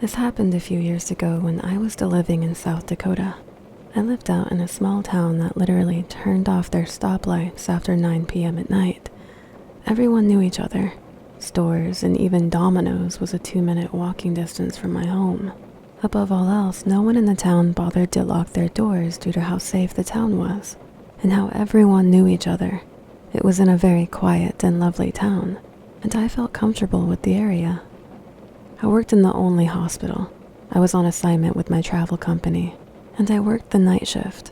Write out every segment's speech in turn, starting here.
This happened a few years ago when I was still living in South Dakota. I lived out in a small town that literally turned off their stoplights after 9 p.m. at night. Everyone knew each other. Stores and even Domino's was a 2-minute walking distance from my home. Above all else, no one in the town bothered to lock their doors due to how safe the town was, and how everyone knew each other. It was in a very quiet and lovely town, and I felt comfortable with the area. I worked in the only hospital. I was on assignment with my travel company, and I worked the night shift.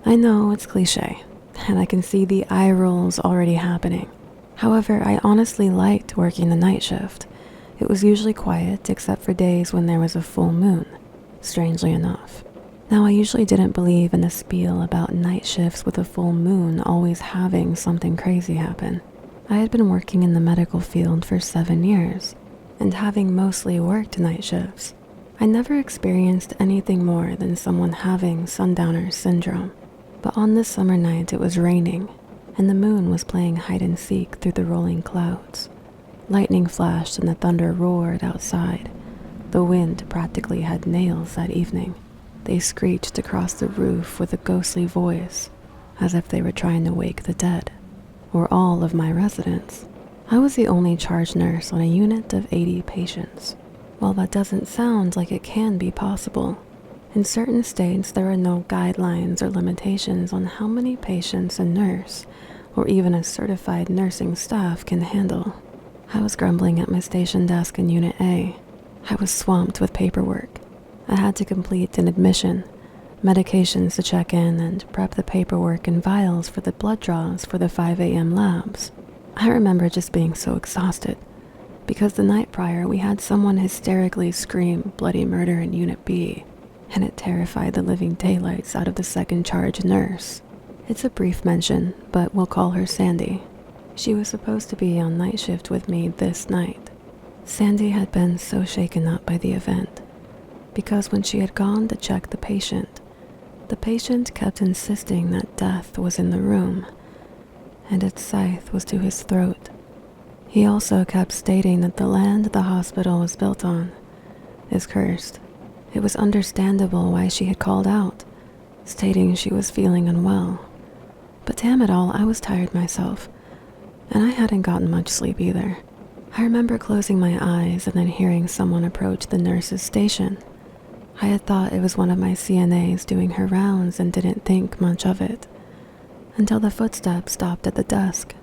I know it's cliche, and I can see the eye rolls already happening. However, I honestly liked working the night shift. It was usually quiet except for days when there was a full moon, strangely enough. Now, I usually didn't believe in the spiel about night shifts with a full moon always having something crazy happen. I had been working in the medical field for 7 years, and having mostly worked night shifts, I never experienced anything more than someone having sundowner syndrome. But on this summer night it was raining, and the moon was playing hide and seek through the rolling clouds. Lightning flashed and the thunder roared outside. The wind practically had nails that evening. They screeched across the roof with a ghostly voice, as if they were trying to wake the dead, or all of my residents. I was the only charge nurse on a unit of 80 patients. While that doesn't sound like it can be possible, in certain states there are no guidelines or limitations on how many patients a nurse, or even a certified nursing staff, can handle. I was grumbling at my station desk in Unit A. I was swamped with paperwork. I had to complete an admission, medications to check in, and prep the paperwork and vials for the blood draws for the 5 a.m. labs. I remember just being so exhausted, because the night prior we had someone hysterically scream bloody murder in Unit B, and it terrified the living daylights out of the second charge nurse. It's a brief mention, but we'll call her Sandy. She was supposed to be on night shift with me this night. Sandy had been so shaken up by the event, because when she had gone to check the patient kept insisting that death was in the room, and its scythe was to his throat. He also kept stating that the land the hospital was built on is cursed. It was understandable why she had called out, stating she was feeling unwell. But damn it all, I was tired myself, and I hadn't gotten much sleep either. I remember closing my eyes and then hearing someone approach the nurse's station. I had thought it was one of my CNAs doing her rounds and didn't think much of it, until the footsteps stopped at the desk.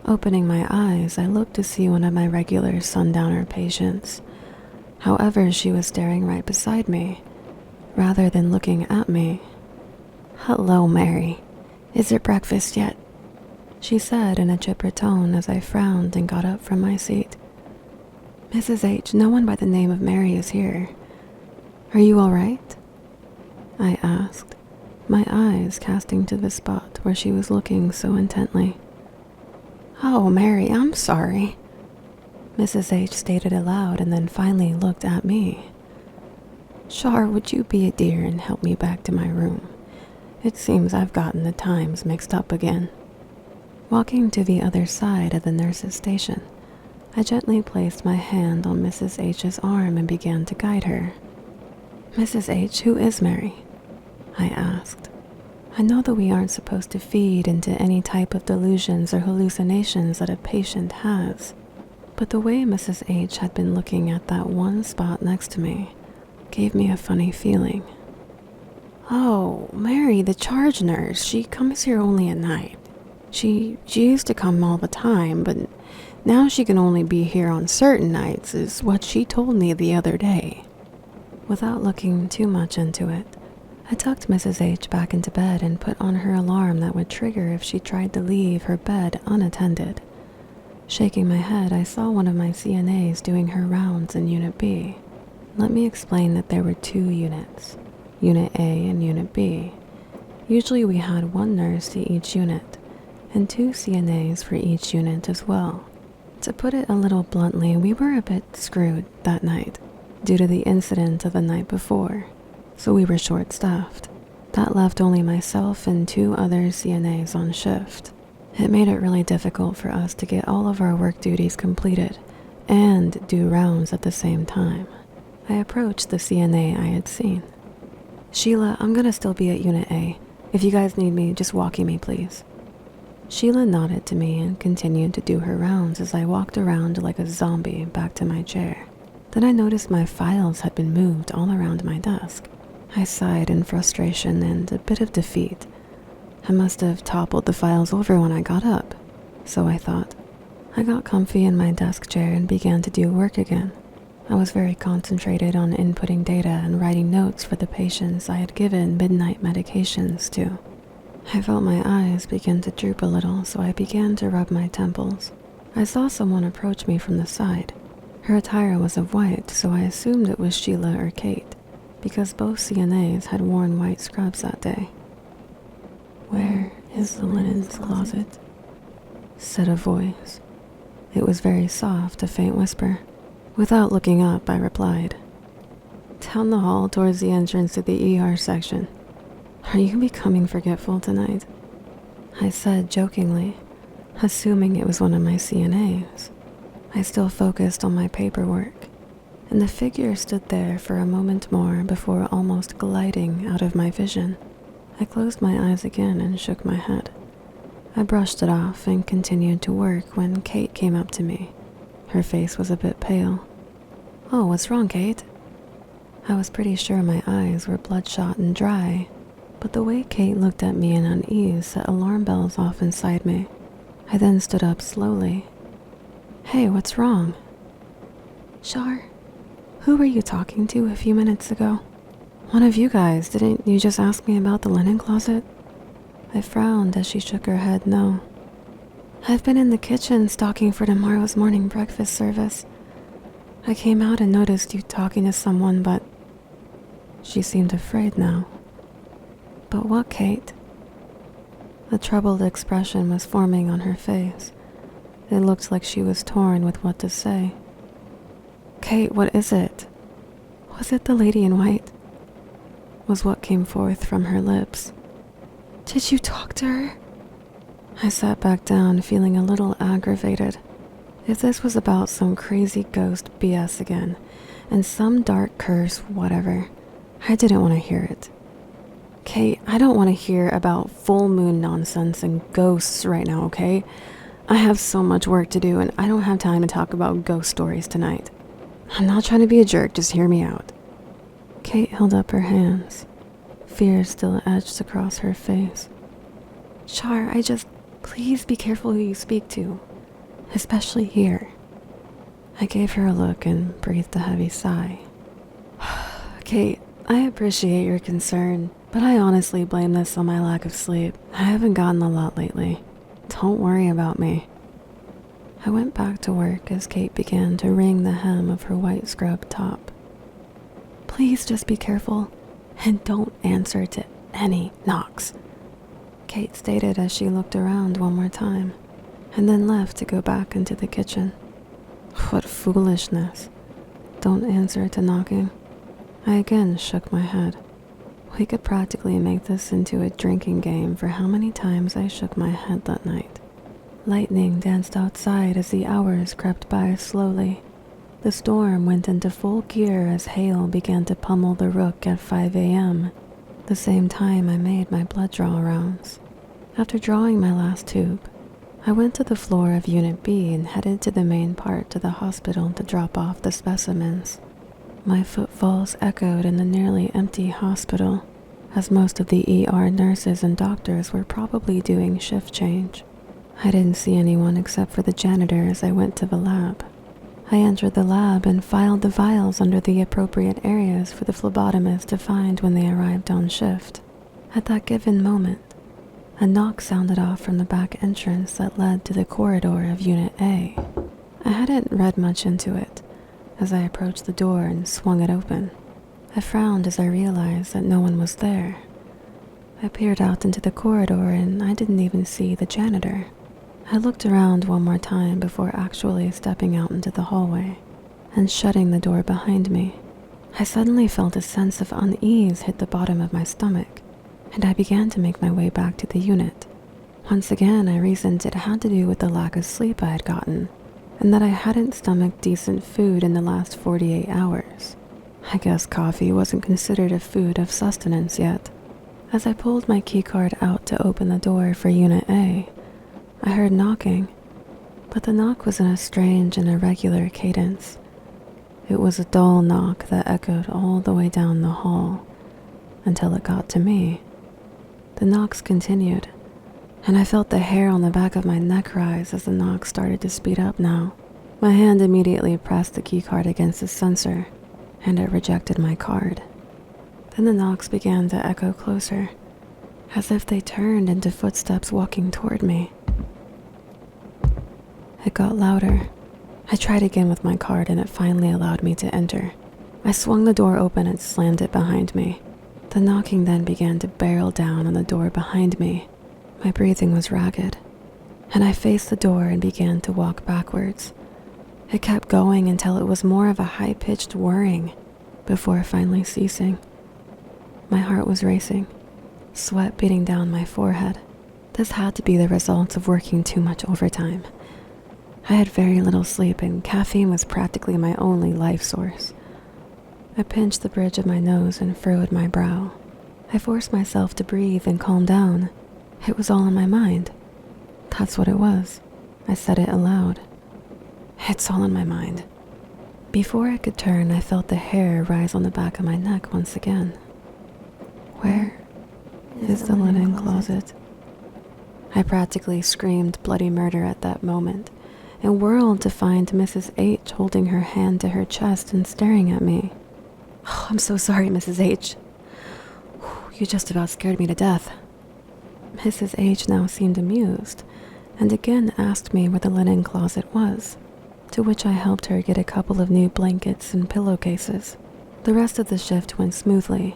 Opening my eyes, I looked to see one of my regular sundowner patients. However, she was staring right beside me, rather than looking at me. "Hello, Mary. Is it breakfast yet?" she said in a chipper tone as I frowned and got up from my seat. "Mrs. H, no one by the name of Mary is here. Are you all right?" I asked, my eyes casting to the spot where she was looking so intently. "Oh, Mary, I'm sorry," Mrs. H stated aloud and then finally looked at me. "Char, would you be a dear and help me back to my room? It seems I've gotten the times mixed up again." Walking to the other side of the nurse's station, I gently placed my hand on Mrs. H's arm and began to guide her. "Mrs. H, who is Mary?" I asked. I know that we aren't supposed to feed into any type of delusions or hallucinations that a patient has, but the way Mrs. H had been looking at that one spot next to me gave me a funny feeling. "Oh, Mary, the charge nurse, she comes here only at night. She used to come all the time, but now she can only be here on certain nights, is what she told me the other day." Without looking too much into it, I tucked Mrs. H back into bed and put on her alarm that would trigger if she tried to leave her bed unattended. Shaking my head, I saw one of my CNAs doing her rounds in Unit B. Let me explain that there were 2 units, Unit A and Unit B. Usually we had 1 nurse to each unit, and 2 CNAs for each unit as well. To put it a little bluntly, we were a bit screwed that night, due to the incident of the night before, so we were short-staffed. That left only myself and 2 other CNAs on shift. It made it really difficult for us to get all of our work duties completed and do rounds at the same time. I approached the CNA I had seen. "Sheila, I'm gonna still be at Unit A. If you guys need me, just walkie me, please." Sheila nodded to me and continued to do her rounds as I walked around like a zombie back to my chair. Then I noticed my files had been moved all around my desk. I sighed in frustration and a bit of defeat. I must have toppled the files over when I got up, so I thought. I got comfy in my desk chair and began to do work again. I was very concentrated on inputting data and writing notes for the patients I had given midnight medications to. I felt my eyes begin to droop a little, so I began to rub my temples. I saw someone approach me from the side. Her attire was of white, so I assumed it was Sheila or Kate, because both CNAs had worn white scrubs that day. "Where is the linens closet?" said a voice. It was very soft, a faint whisper. Without looking up, I replied, "Down the hall towards the entrance to the ER section. Are you becoming forgetful tonight?" I said jokingly, assuming it was one of my CNAs. I still focused on my paperwork, and the figure stood there for a moment more before almost gliding out of my vision. I closed my eyes again and shook my head. I brushed it off and continued to work when Kate came up to me. Her face was a bit pale. "Oh, what's wrong, Kate?" I was pretty sure my eyes were bloodshot and dry, but the way Kate looked at me in unease set alarm bells off inside me. I then stood up slowly. "Hey, what's wrong?" "Shar, who were you talking to a few minutes ago?" "One of you guys. Didn't you just ask me about the linen closet?" I frowned as she shook her head no. "I've been in the kitchen stocking for tomorrow's morning breakfast service. I came out and noticed you talking to someone, but..." She seemed afraid now. "But what, Kate?" A troubled expression was forming on her face. It looked like she was torn with what to say. "Kate, what is it?" "Was it the lady in white?" was what came forth from her lips. "Did you talk to her?" I sat back down, feeling a little aggravated. If this was about some crazy ghost BS again, and some dark curse whatever, I didn't want to hear it. "Kate, I don't want to hear about full moon nonsense and ghosts right now, okay? I have so much work to do and I don't have time to talk about ghost stories tonight. I'm not trying to be a jerk, just hear me out." Kate held up her hands. Fear still edged across her face. "Shar, please be careful who you speak to, especially here." I gave her a look and breathed a heavy sigh. "Kate, I appreciate your concern, but I honestly blame this on my lack of sleep. I haven't gotten a lot lately. Don't worry about me." I went back to work as Kate began to wring the hem of her white scrub top. "Please just be careful and don't answer to any knocks," Kate stated as she looked around one more time, and then left to go back into the kitchen. What foolishness. Don't answer to knocking. I again shook my head. We could practically make this into a drinking game for how many times I shook my head that night. Lightning danced outside as the hours crept by slowly. The storm went into full gear as hail began to pummel the rook at 5 a.m., the same time I made my blood draw rounds. After drawing my last tube, I went to the floor of Unit B and headed to the main part of the hospital to drop off the specimens. My footfalls echoed in the nearly empty hospital, as most of the ER nurses and doctors were probably doing shift change. I didn't see anyone except for the janitor as I went to the lab. I entered the lab and filed the vials under the appropriate areas for the phlebotomist to find when they arrived on shift. At that given moment, a knock sounded off from the back entrance that led to the corridor of Unit A. I hadn't read much into it as I approached the door and swung it open. I frowned as I realized that no one was there. I peered out into the corridor and I didn't even see the janitor. I looked around one more time before actually stepping out into the hallway and shutting the door behind me. I suddenly felt a sense of unease hit the bottom of my stomach, and I began to make my way back to the unit. Once again, I reasoned it had to do with the lack of sleep I had gotten, and that I hadn't stomached decent food in the last 48 hours. I guess coffee wasn't considered a food of sustenance yet. As I pulled my keycard out to open the door for Unit A, I heard knocking, but the knock was in a strange and irregular cadence. It was a dull knock that echoed all the way down the hall until it got to me. The knocks continued, and I felt the hair on the back of my neck rise as the knock started to speed up now. My hand immediately pressed the keycard against the sensor, and it rejected my card. Then the knocks began to echo closer, as if they turned into footsteps walking toward me. It got louder. I tried again with my card and it finally allowed me to enter. I swung the door open and slammed it behind me. The knocking then began to barrel down on the door behind me. My breathing was ragged, and I faced the door and began to walk backwards. It kept going until it was more of a high-pitched whirring before finally ceasing. My heart was racing, sweat beating down my forehead. This had to be the result of working too much overtime. I had very little sleep and caffeine was practically my only life source. I pinched the bridge of my nose and furrowed my brow. I forced myself to breathe and calm down. It was all in my mind. That's what it was. I said it aloud. It's all in my mind. Before I could turn, I felt the hair rise on the back of my neck once again. Where is the linen closet? I practically screamed bloody murder at that moment and whirled to find Mrs. H holding her hand to her chest and staring at me. Oh, I'm so sorry, Mrs. H. You just about scared me to death. Mrs. H now seemed amused and again asked me where the linen closet was, to which I helped her get a couple of new blankets and pillowcases. The rest of the shift went smoothly,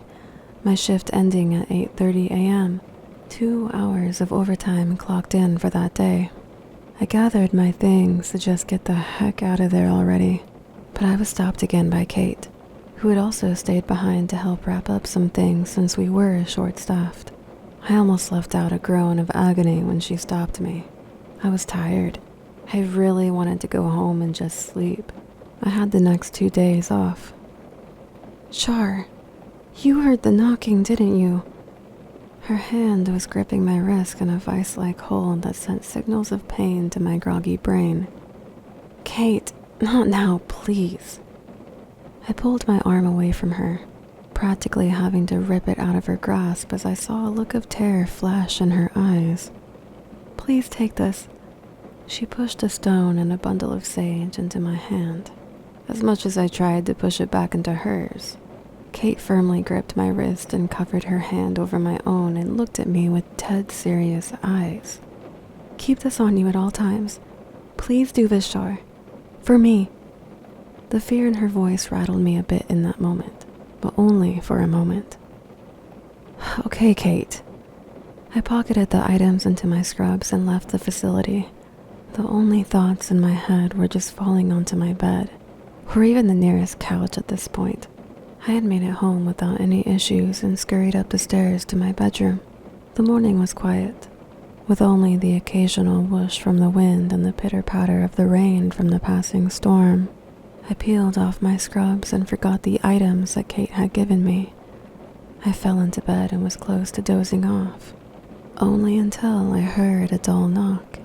my shift ending at 8:30 a.m., 2 hours of overtime clocked in for that day. I gathered my things to just get the heck out of there already, but I was stopped again by Kate, who had also stayed behind to help wrap up some things since we were short-staffed. I almost left out a groan of agony when she stopped me. I was tired. I really wanted to go home and just sleep. I had the next 2 days off. Char, you heard the knocking, didn't you? Her hand was gripping my wrist in a vice-like hold that sent signals of pain to my groggy brain. Kate, not now, please. I pulled my arm away from her, practically having to rip it out of her grasp as I saw a look of terror flash in her eyes. Please take this. She pushed a stone and a bundle of sage into my hand. As much as I tried to push it back into hers, Kate firmly gripped my wrist and covered her hand over my own and looked at me with dead serious eyes. Keep this on you at all times. Please do this, Char. For me. The fear in her voice rattled me a bit in that moment, but only for a moment. Okay, Kate. I pocketed the items into my scrubs and left the facility. The only thoughts in my head were just falling onto my bed, or even the nearest couch at this point. I had made it home without any issues and scurried up the stairs to my bedroom. The morning was quiet, with only the occasional whoosh from the wind and the pitter-patter of the rain from the passing storm. I peeled off my scrubs and forgot the items that Kate had given me. I fell into bed and was close to dozing off, only until I heard a dull knock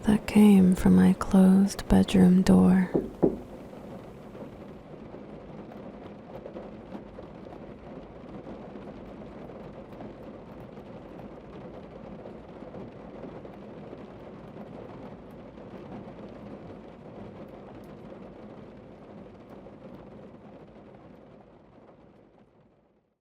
that came from my closed bedroom door.